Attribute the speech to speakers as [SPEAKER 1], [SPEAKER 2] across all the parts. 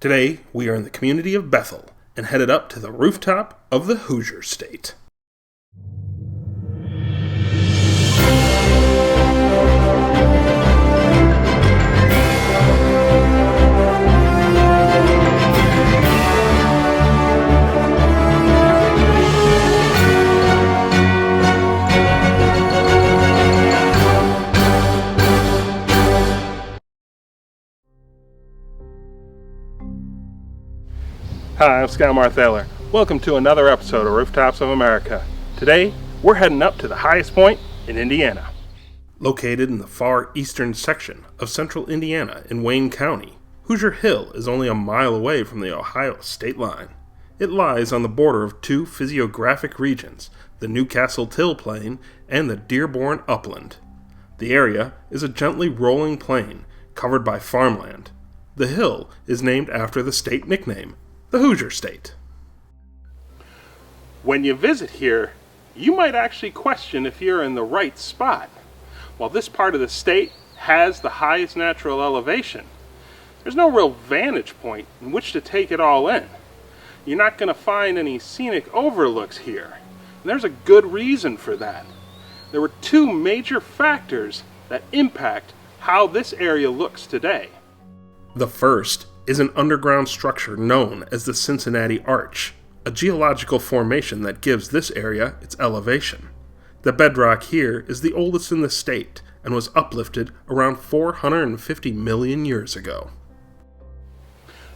[SPEAKER 1] Today, we are in the community of Bethel and headed up to the rooftop of the Hoosier State. Hi, I'm Skye Marthaler. Welcome to another episode of Rooftops of America. Today, we're heading up to the highest point in Indiana. Located in the far eastern section of central Indiana in Wayne County, Hoosier Hill is only a mile away from the Ohio state line. It lies on the border of two physiographic regions, the Newcastle Till Plain and the Dearborn Upland. The area is a gently rolling plain covered by farmland. The hill is named after the state nickname, the Hoosier State. When you visit here, you might actually question if you're in the right spot. While this part of the state has the highest natural elevation, there's no real vantage point in which to take it all in. You're not going to find any scenic overlooks here. And there's a good reason for that. There were two major factors that impact how this area looks today. The first is an underground structure known as the Cincinnati Arch, a geological formation that gives this area its elevation. The bedrock here is the oldest in the state and was uplifted around 450 million years ago.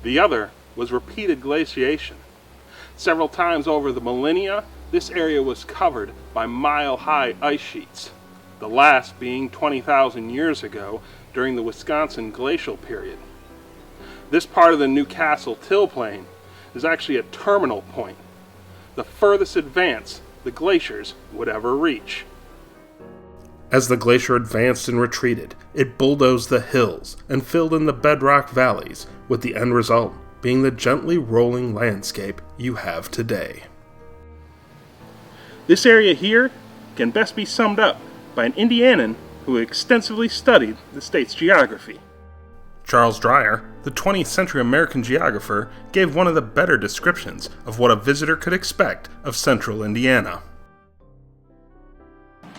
[SPEAKER 1] The other was repeated glaciation. Several times over the millennia, this area was covered by mile-high ice sheets, the last being 20,000 years ago during the Wisconsin glacial period. This part of the Newcastle Till Plain is actually a terminal point, the furthest advance the glaciers would ever reach. As the glacier advanced and retreated, it bulldozed the hills and filled in the bedrock valleys, with the end result being the gently rolling landscape you have today. This area here can best be summed up by an Indianan who extensively studied the state's geography. Charles Dreyer, the 20th century American geographer, gave one of the better descriptions of what a visitor could expect of central Indiana.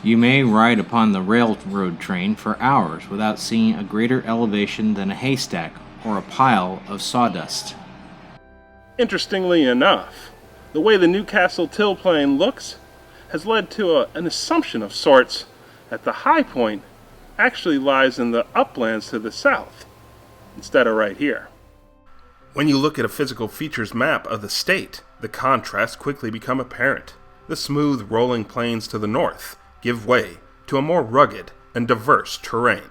[SPEAKER 2] You may ride upon the railroad train for hours without seeing a greater elevation than a haystack or a pile of sawdust.
[SPEAKER 1] Interestingly enough, the way the Newcastle Till Plain looks has led to an assumption of sorts that the high point actually lies in the uplands to the south, instead of right here. When you look at a physical features map of the state, the contrasts quickly become apparent. The smooth rolling plains to the north give way to a more rugged and diverse terrain.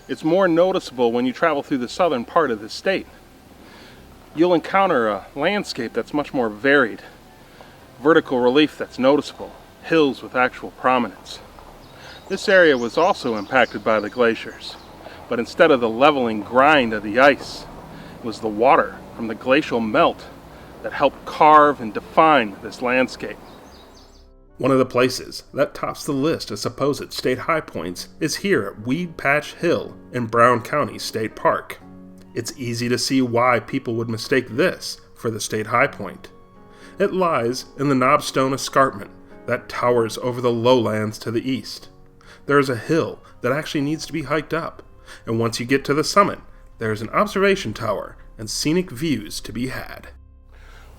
[SPEAKER 1] It's more noticeable when you travel through the southern part of the state. You'll encounter a landscape that's much more varied, vertical relief that's noticeable, hills with actual prominence. This area was also impacted by the glaciers. But instead of the leveling grind of the ice, it was the water from the glacial melt that helped carve and define this landscape. One of the places that tops the list of supposed state high points is here at Weed Patch Hill in Brown County State Park. It's easy to see why people would mistake this for the state high point. It lies in the Knobstone Escarpment that towers over the lowlands to the east. There is a hill that actually needs to be hiked up, and once you get to the summit, there is an observation tower and scenic views to be had.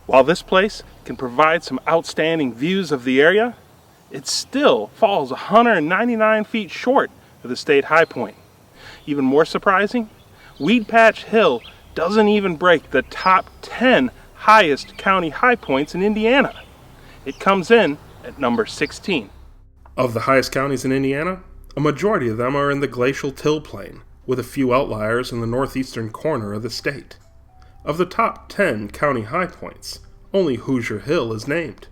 [SPEAKER 1] While this place can provide some outstanding views of the area, it still falls 199 feet short of the state high point. Even more surprising, Weed Patch Hill doesn't even break the top 10 highest county high points in Indiana. It comes in at number 16. Of the highest counties in Indiana, a majority of them are in the glacial Till Plain, with a few outliers in the northeastern corner of the state. Of the top 10 county high points, only Hoosier Hill is named.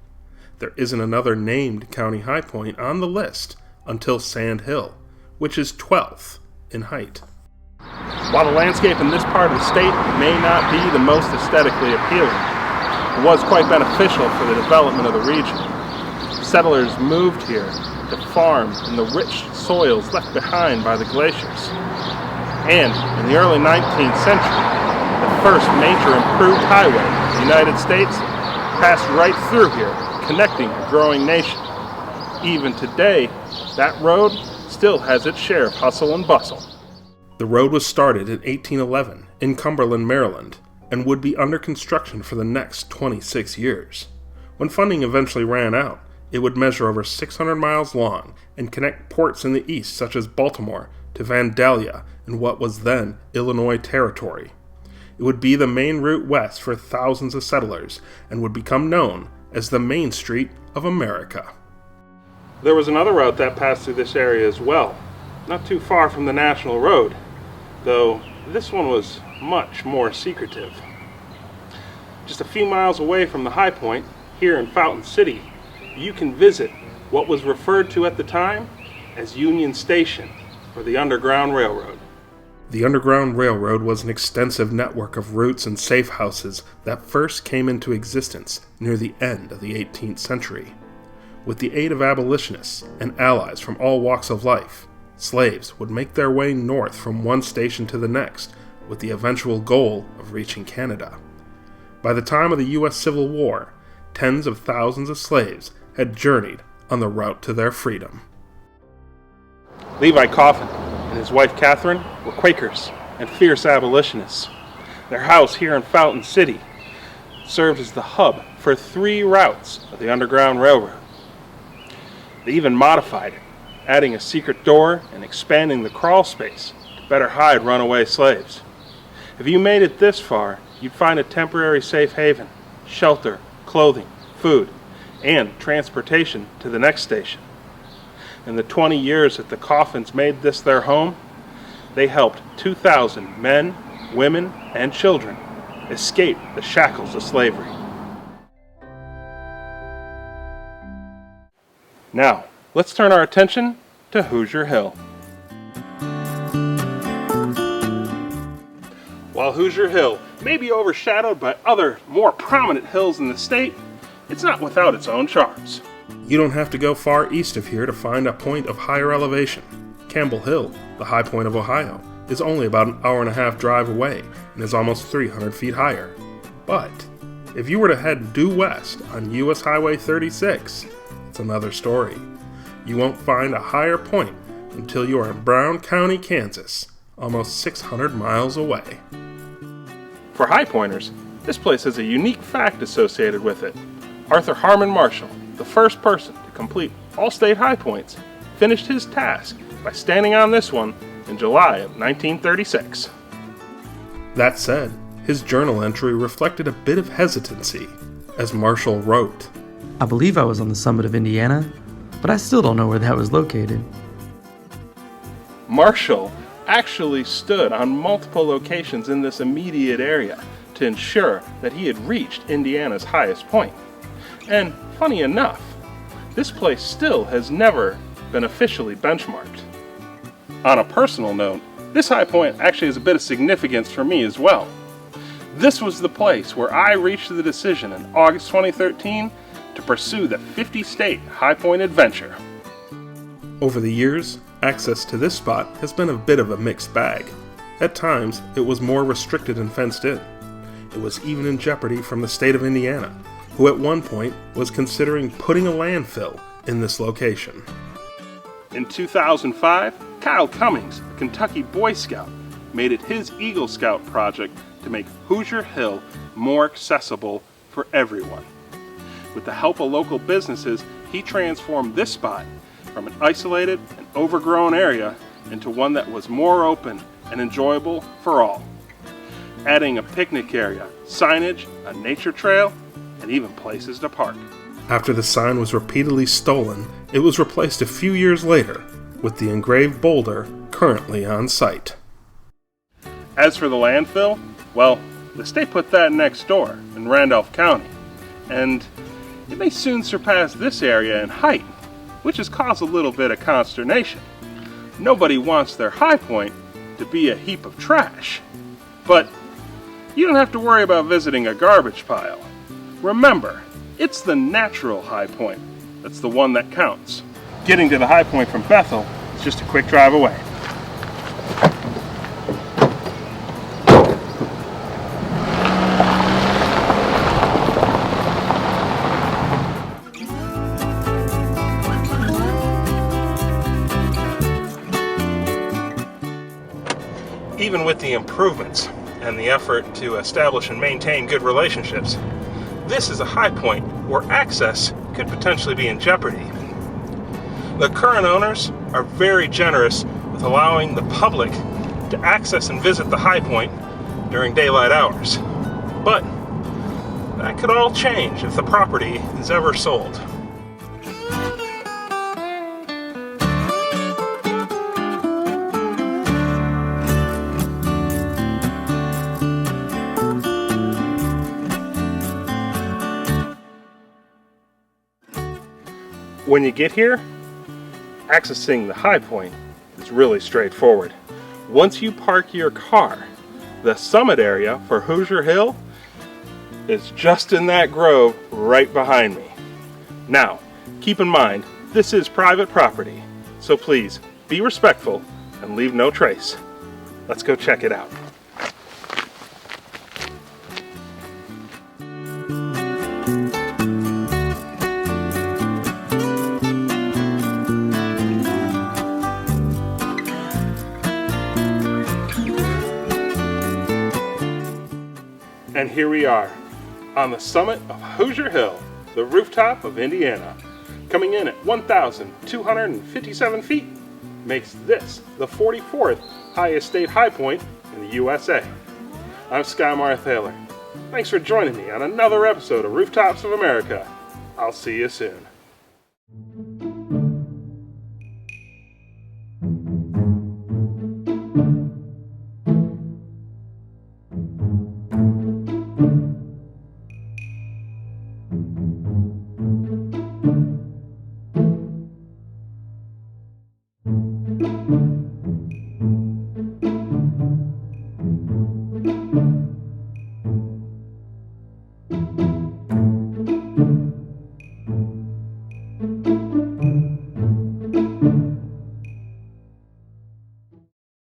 [SPEAKER 1] There isn't another named county high point on the list until Sand Hill, which is 12th in height. While the landscape in this part of the state may not be the most aesthetically appealing, it was quite beneficial for the development of the region. Settlers moved here to farm in the rich soils left behind by the glaciers. And in the early 19th century, first major improved highway in the United States, passed right through here, connecting a growing nation. Even today, that road still has its share of hustle and bustle. The road was started in 1811 in Cumberland, Maryland, and would be under construction for the next 26 years. When funding eventually ran out, it would measure over 600 miles long and connect ports in the east such as Baltimore to Vandalia in what was then Illinois Territory. It would be the main route west for thousands of settlers and would become known as the Main Street of America. There was another route that passed through this area as well, not too far from the National Road, though this one was much more secretive. Just a few miles away from the Highpoint, here in Fountain City, you can visit what was referred to at the time as Union Station, or the Underground Railroad. The Underground Railroad was an extensive network of routes and safe houses that first came into existence near the end of the 18th century. With the aid of abolitionists and allies from all walks of life, slaves would make their way north from one station to the next, with the eventual goal of reaching Canada. By the time of the U.S. Civil War, tens of thousands of slaves had journeyed on the route to their freedom. Levi Coffin and his wife Catherine were Quakers and fierce abolitionists. Their house here in Fountain City served as the hub for 3 routes of the Underground Railroad. They even modified it, adding a secret door and expanding the crawl space to better hide runaway slaves. If you made it this far, you'd find a temporary safe haven, shelter, clothing, food, and transportation to the next station. In the 20 years that the Coffins made this their home, they helped 2,000 men, women, and children escape the shackles of slavery. Now, let's turn our attention to Hoosier Hill. While Hoosier Hill may be overshadowed by other more prominent hills in the state, it's not without its own charms. You don't have to go far east of here to find a point of higher elevation. Campbell Hill, the high point of Ohio, is only about an hour-and-a-half drive away and is almost 300 feet higher. But if you were to head due west on U.S. Highway 36, it's another story. You won't find a higher point until you are in Brown County, Kansas, almost 600 miles away. For high pointers, this place has a unique fact associated with it. Arthur Harmon Marshall, the first person to complete all state high points, finished his task by standing on this one in July of 1936. That said, his journal entry reflected a bit of hesitancy, as Marshall wrote,
[SPEAKER 3] "I believe I was on the summit of Indiana, but I still don't know where that was located."
[SPEAKER 1] Marshall actually stood on multiple locations in this immediate area to ensure that he had reached Indiana's highest point. And funny enough, this place still has never been officially benchmarked. On a personal note, this high point actually has a bit of significance for me as well. This was the place where I reached the decision in August 2013 to pursue the 50-state high point adventure. Over the years, access to this spot has been a bit of a mixed bag. At times, it was more restricted and fenced in. It was even in jeopardy from the state of Indiana, who at one point was considering putting a landfill in this location. In 2005, Kyle Cummings, a Kentucky Boy Scout, made it his Eagle Scout project to make Hoosier Hill more accessible for everyone. With the help of local businesses, he transformed this spot from an isolated and overgrown area into one that was more open and enjoyable for all, adding a picnic area, signage, a nature trail, and even places to park. After the sign was repeatedly stolen, it was replaced a few years later with the engraved boulder currently on site. As for the landfill, well, the state put that next door in Randolph County, and it may soon surpass this area in height, which has caused a little bit of consternation. Nobody wants their high point to be a heap of trash. But you don't have to worry about visiting a garbage pile. Remember, it's the natural high point that's the one that counts. Getting to the high point from Bethel is just a quick drive away. even with the improvements and the effort to establish and maintain good relationships, this is a high point where access could potentially be in jeopardy. The current owners are very generous with allowing the public to access and visit the high point during daylight hours. But that could all change if the property is ever sold. When you get here, accessing the high point is really straightforward. Once you park your car, the summit area for Hoosier Hill is just in that grove right behind me. Now, keep in mind, this is private property, so please be respectful and leave no trace. Let's go check it out. And here we are, on the summit of Hoosier Hill, the rooftop of Indiana. Coming in at 1,257 feet, makes this the 44th highest state high point in the USA. I'm Skye Marthaler. Thanks for joining me on another episode of Rooftops of America. I'll see you soon.